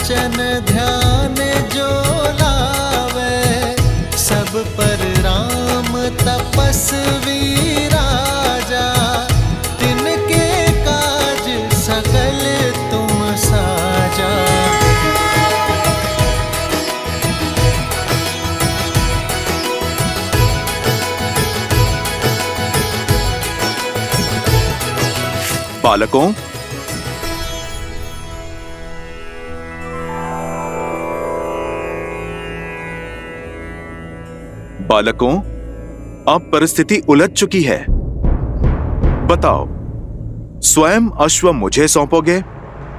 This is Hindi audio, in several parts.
वचन ध्यान जो लावे, सब पर राम तपस्वी राजा, तिनके काज सकल तुम साजा। बालकों, अब परिस्थिति उलझ चुकी है। बताओ, स्वयं अश्व मुझे सौंपोगे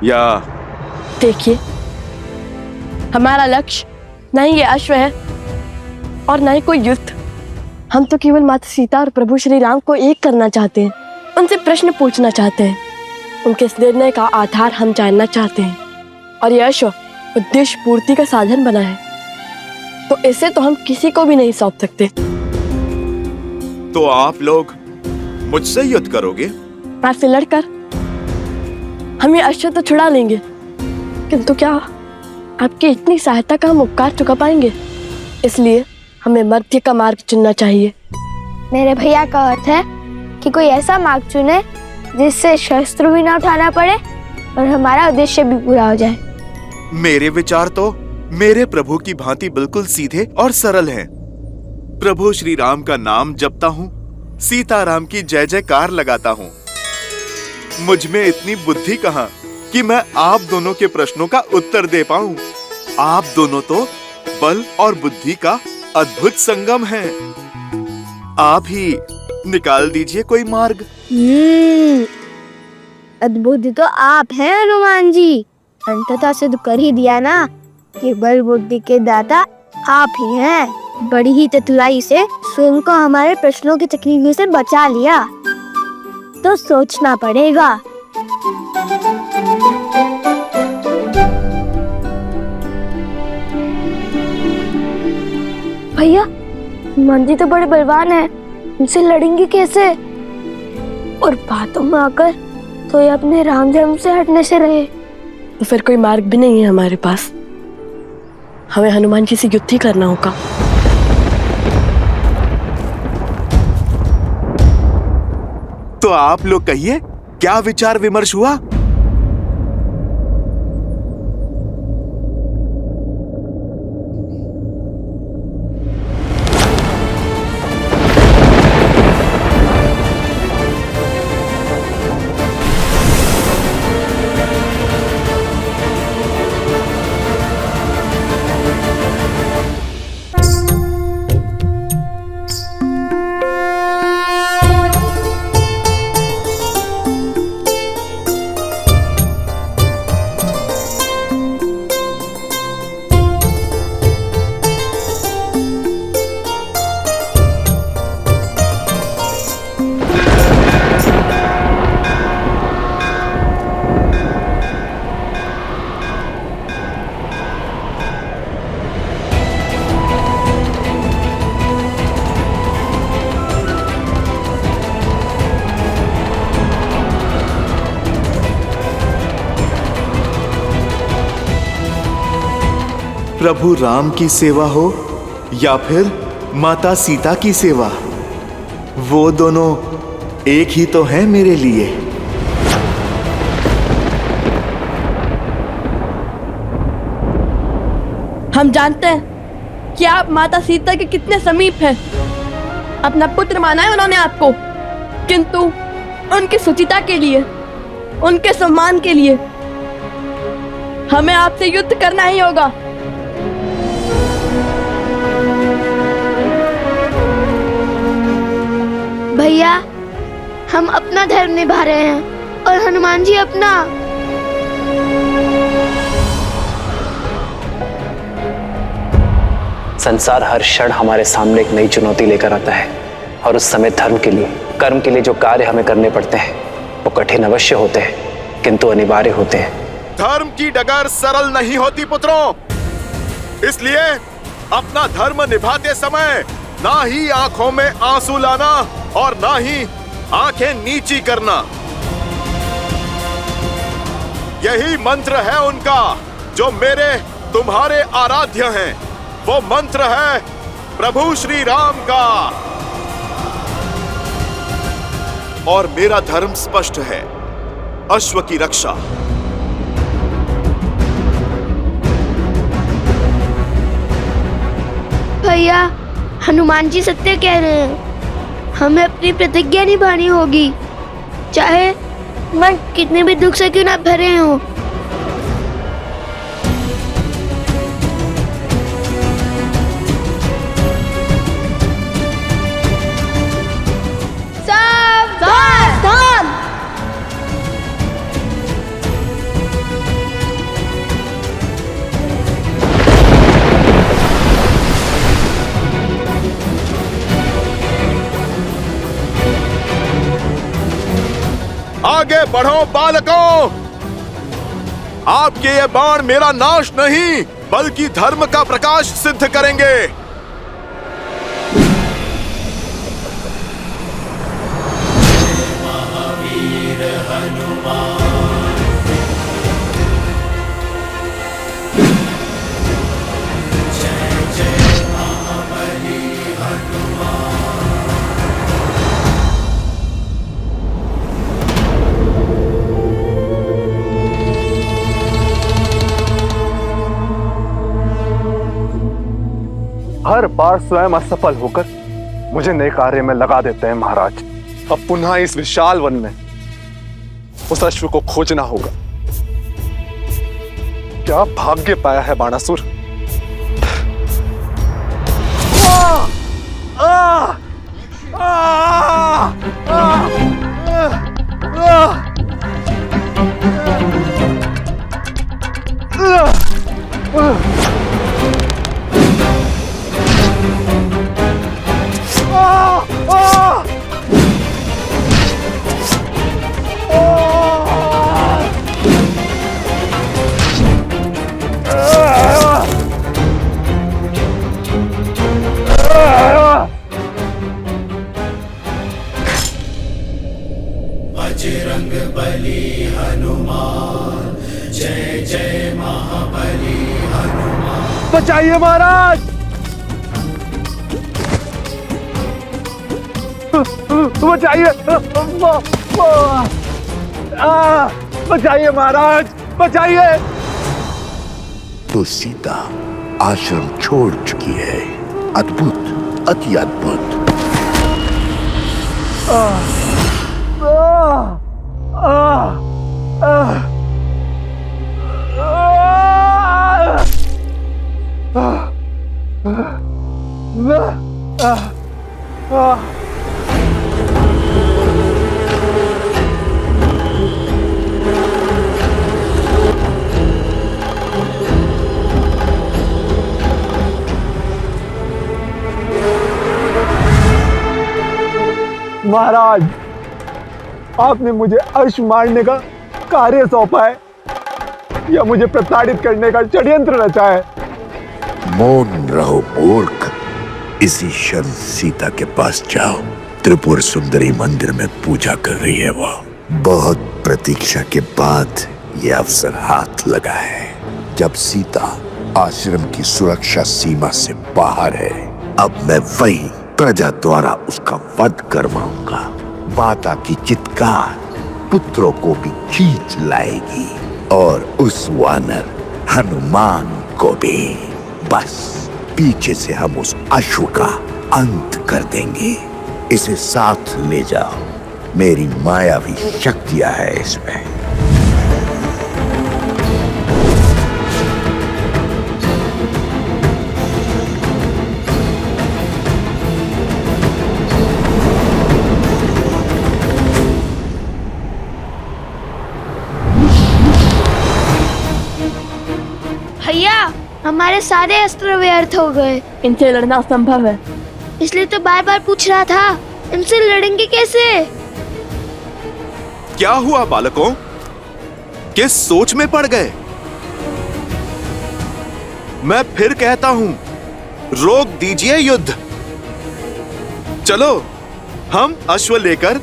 या? देखिए, हमारा लक्ष्य न ही ये अश्व है और न ही कोई युद्ध। हम तो केवल माता सीता और प्रभु श्री राम को एक करना चाहते हैं, उनसे प्रश्न पूछना चाहते हैं, उनके इस निर्णय का आधार हम जानना चाहते हैं। और यह अश्व उद्देश्य पूर्ति का साधन बना है, तो इसे तो हम किसी को भी नहीं सौंप सकते। तो आप लोग मुझसे युद्ध करोगे? आपसे लड़कर हम ये अश्व तो छुड़ा लेंगे, किंतु क्या आपकी इतनी सहायता का हम उपकार चुका पाएंगे? इसलिए हमें मध्य का मार्ग चुनना चाहिए। मेरे भैया का अर्थ है कि कोई ऐसा मार्ग चुने जिससे शस्त्र भी ना उठाना पड़े और हमारा उद्देश्य भी पूरा हो जाए। मेरे विचार तो मेरे प्रभु की भांति बिल्कुल सीधे और सरल हैं। प्रभु श्री राम का नाम जपता हूँ, सीताराम की जय जयकार लगाता हूँ। मुझ में इतनी बुद्धि कहाँ कि मैं आप दोनों के प्रश्नों का उत्तर दे पाऊं। आप दोनों तो बल और बुद्धि का अद्भुत संगम हैं। आप ही निकाल दीजिए कोई मार्ग। अद्भुत तो आप हैं हनुमान जी। अंततः सिद्ध कर ही दिया ना कि बल बुद्धि के दाता आप ही हैं। बड़ी ही चतुराई से स्वयं को हमारे प्रश्नों की तकलीफ से बचा लिया। तो सोचना पड़ेगा। भैया, हनुमान जी तो बड़े बलवान हैं, उनसे लड़ेंगे कैसे? और बातों में आकर तो ये अपने राम धर्म से हटने से रहे। तो फिर कोई मार्ग भी नहीं है हमारे पास। हमें हनुमान जी से युद्ध ही करना होगा। तो आप लोग कहिए, क्या विचार विमर्श हुआ? प्रभु राम की सेवा हो या फिर माता सीता की सेवा, वो दोनों एक ही तो हैं मेरे लिए। हम जानते हैं कि आप माता सीता के कितने समीप हैं। अपना पुत्र माना है उन्होंने आपको, किंतु उनकी सुचिता के लिए, उनके सम्मान के लिए हमें आपसे युद्ध करना ही होगा। भैया, हम अपना धर्म निभा रहे हैं और हनुमान जी अपना। संसार हर क्षण हमारे सामने एक नई चुनौती लेकर आता है और उस समय धर्म के लिए, कर्म के लिए जो कार्य हमें करने पड़ते हैं वो कठिन अवश्य होते हैं, किंतु अनिवार्य होते हैं। धर्म की डगर सरल नहीं होती पुत्रों, इसलिए अपना धर्म निभाते समय ना ही आंखों में आंसू लाना और ना ही आंखें नीची करना। यही मंत्र है उनका, जो मेरे तुम्हारे आराध्य हैं, वो मंत्र है प्रभु श्री राम का। और मेरा धर्म स्पष्ट है, अश्व की रक्षा। भैया, हनुमान जी सत्य कह रहे हैं। हमें अपनी प्रतिज्ञा निभानी होगी, चाहे मन कितने भी दुख से क्यों ना भरे हों। सावधान! आगे बढ़ो बालकों, आपके ये बाण मेरा नाश नहीं बल्कि धर्म का प्रकाश सिद्ध करेंगे। हर बार स्वयं असफल होकर मुझे नए कार्य में लगा देते हैं महाराज। अब पुनः इस विशाल वन में उस अश्व को खोजना होगा। क्या भाग्य पाया है बाणासुर। बचाइए महाराज, बचाइए, बचाइए महाराज, बचाइए। तो सीता आश्रम छोड़ चुकी है। अद्भुत, अति अद्भुत। महाराज, आपने मुझे अश्व मारने का कार्य सौंपा है या मुझे प्रताड़ित करने का षड्यंत्र रचा है? मौन रहो मूर्ख। इसी क्षण सीता के पास जाओ। त्रिपुर सुंदरी मंदिर में पूजा कर रही है वो। बहुत प्रतीक्षा के बाद ये अवसर हाथ लगा है। जब सीता आश्रम की सुरक्षा सीमा से बाहर है, अब मैं वही प्रजा द्वारा उसका वध करवाऊंगा। माता की चित्कार पुत्रों को भी खींच लाएगी और उस वानर हनुमान को भी। बस पीछे से हम उस अश्व का अंत कर देंगे। इसे साथ ले जाओ, मेरी मायावी शक्तियां है इसमें। भैया, हमारे सारे अस्त्र व्यर्थ हो गए। इनसे लड़ना असंभव है। इसलिए तो बार बार पूछ रहा था, इनसे लड़ेंगे कैसे? क्या हुआ बालकों, किस सोच में पड़ गए? मैं फिर कहता हूं, रोक दीजिए युद्ध। चलो हम अश्व लेकर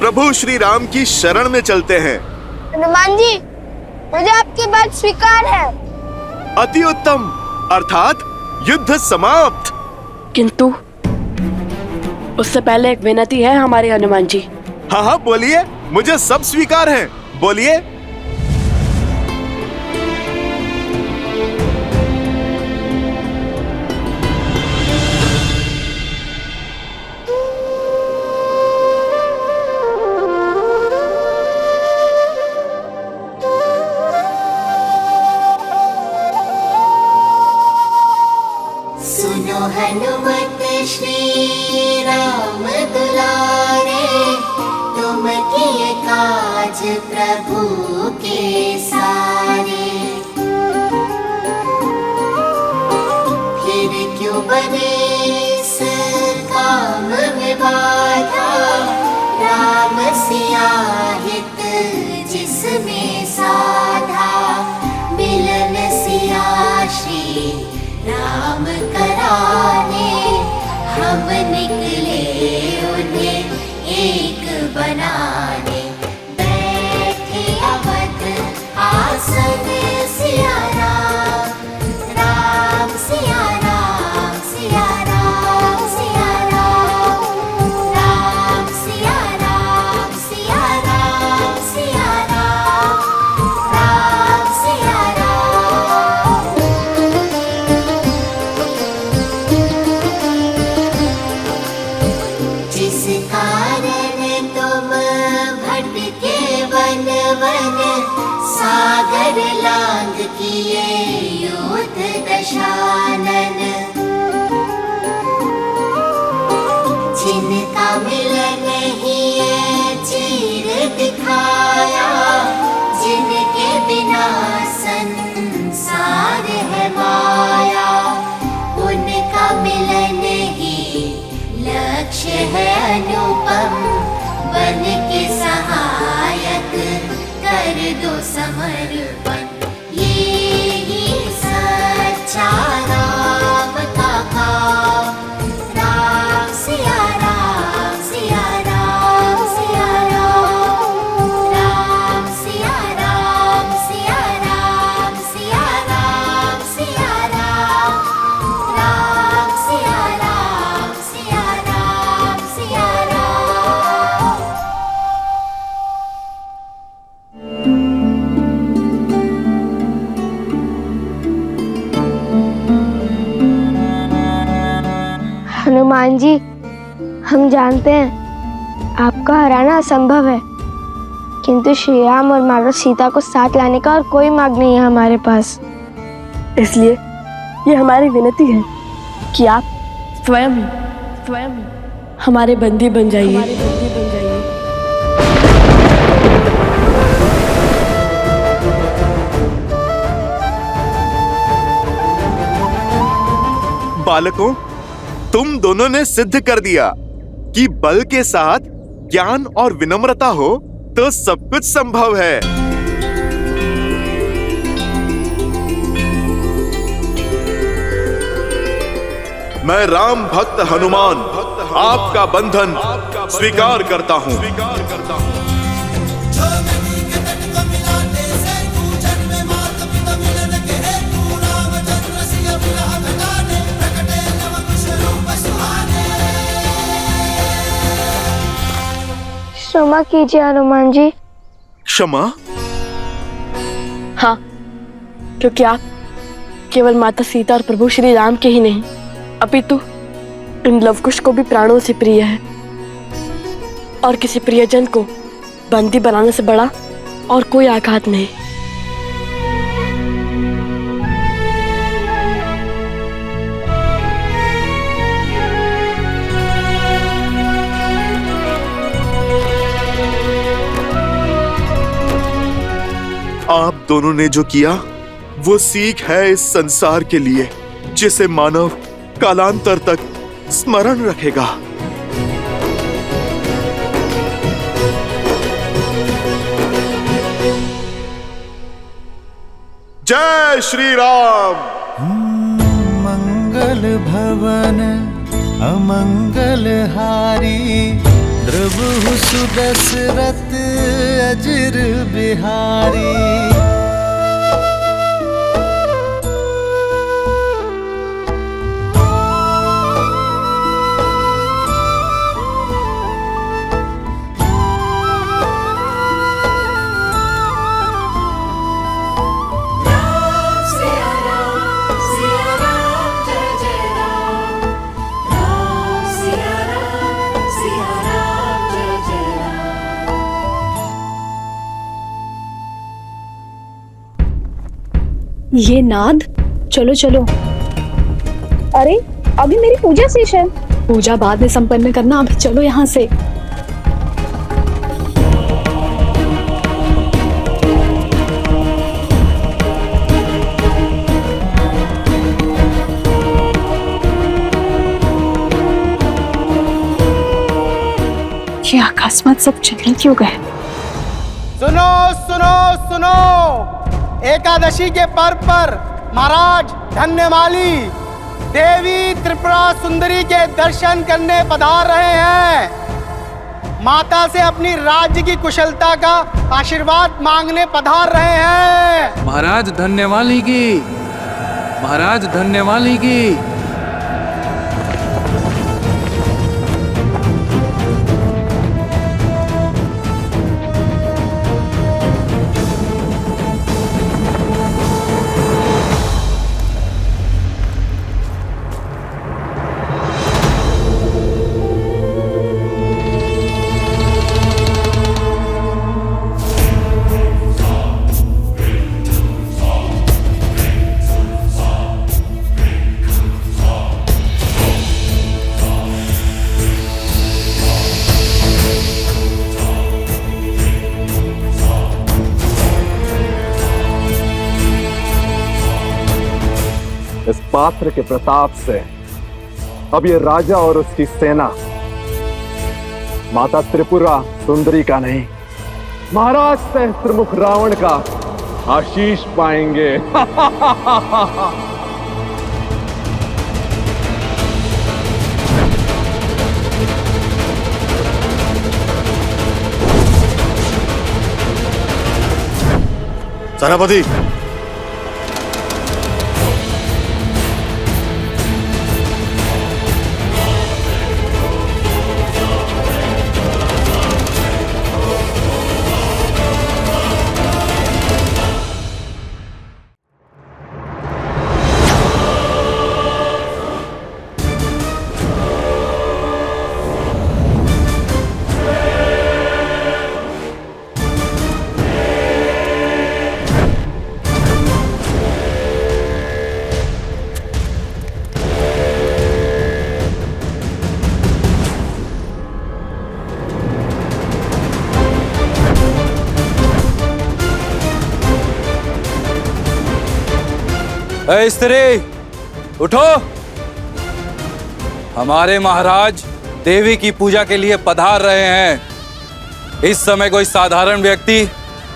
प्रभु श्री राम की शरण में चलते हैं। हनुमान जी, मुझे आपकी बात स्वीकार है। अति उत्तम, अर्थात युद्ध समाप्त। किंतु उससे पहले एक विनती है हमारे हनुमान जी। हाँ हाँ बोलिए, मुझे सब स्वीकार है, बोलिए। सुनो हनुमत श्री राम दुलारे, तुम किए काज प्रभु के सारे। फिर क्यों बने इस काम में बाधा, राम सिया हित जिसमें साधा। मिलन सिया श्री राम कराने, हम निकले उन्हें एक बनाने। बैठे अवध आसन सिया राम, राम सिया राम, सिया राम, सिया राम, राम सिया राम, सिया राम, सिया राम, राम सिया राम। जिस कारण तुम भटके वन वन, सागर लांग किए युद्ध दशानन। जिनका मिलन ही चीर दिखाया, जिनके बिना संसार है माया। उनका मिलन ही लक्ष्य है अनुपम, बन के सहायक कर दो समर्पण। ये ही सच्चा राम का काम, राम सिया राम, सिया राम, सिया राम, राम सिया राम, सिया राम, सिया राम, सिया राम, राम सिया राम, सिया राम, सिया राम। हनुमान जी, हम जानते हैं आपका हराना असंभव है, किंतु श्री राम और माता सीता को साथ लाने का और कोई मार्ग नहीं है हमारे पास। इसलिए ये हमारी विनती है कि आप स्वयं हमारे बंदी बन जाइए। बालकों, तुम दोनों ने सिद्ध कर दिया कि बल के साथ ज्ञान और विनम्रता हो तो सब कुछ संभव है। मैं राम भक्त हनुमान आपका बंधन स्वीकार करता हूँ। क्षमा कीजिए हनुमान जी। क्षमा? हाँ, क्योंकि आप केवल माता सीता और प्रभु श्री राम के ही नहीं, अपितु इन लवकुश को भी प्राणों से प्रिय है। और किसी प्रियजन को बंदी बनाने से बड़ा और कोई आघात नहीं। आप दोनों ने जो किया वो सीख है इस संसार के लिए, जिसे मानव कालांतर तक स्मरण रखेगा। जय श्री राम। मंगल भवन अमंगल हारी, द्रवहु सुदशरथ अजिर बिहारी। ये नाद। चलो चलो। अरे अभी मेरी पूजा शेष है। पूजा बाद में संपन्न करना, अभी चलो यहाँ से। ये अकस्मात सब चले क्यों गए? सुनो सुनो सुनो, एकादशी के पर्व पर महाराज धन्यमाली देवी त्रिपुरा सुंदरी के दर्शन करने पधार रहे हैं। माता से अपनी राज्य की कुशलता का आशीर्वाद मांगने पधार रहे हैं। महाराज धन्यवाली की, महाराज धन्यवाली की। इस पात्र के प्रताप से अब ये राजा और उसकी सेना माता त्रिपुरा सुंदरी का नहीं, महाराज सहस्त्रमुख रावण का आशीष पाएंगे। सेनापति, ऐ स्त्री, उठो। हमारे महाराज देवी की पूजा के लिए पधार रहे हैं। इस समय कोई साधारण व्यक्ति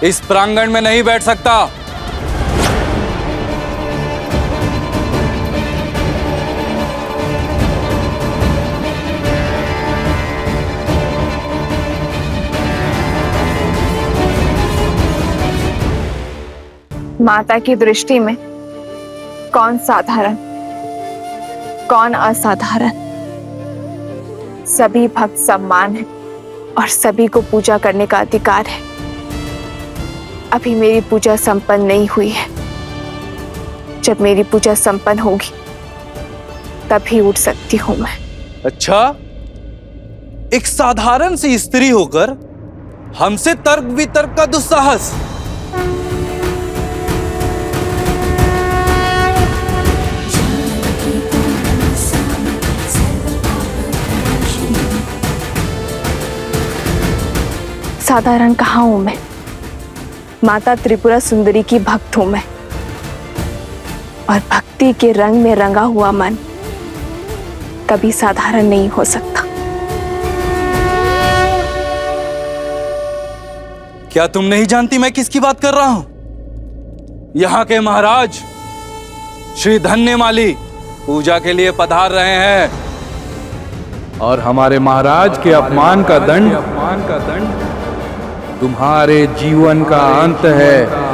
इस प्रांगण में नहीं बैठ सकता। माता की दृष्टि में कौन साधारण, कौन असाधारण, सभी भक्त सम्मान है और सभी को पूजा करने का अधिकार है। अभी मेरी पूजा संपन्न नहीं हुई है। जब मेरी पूजा संपन्न होगी तभी उठ सकती हूं मैं। अच्छा, एक साधारण सी स्त्री होकर हमसे तर्क वितर्क का दुस्साहस। साधारण कहाँ हूं मैं? माता त्रिपुरा सुंदरी की भक्त हूं मैं, और भक्ति के रंग में रंगा हुआ मन कभी साधारण नहीं हो सकता। क्या तुम नहीं जानती मैं किसकी बात कर रहा हूं? यहाँ के महाराज श्री धन्यमाली पूजा के लिए पधार रहे हैं, और हमारे महाराज के अपमान का दंड तुम्हारे जीवन का अंत है।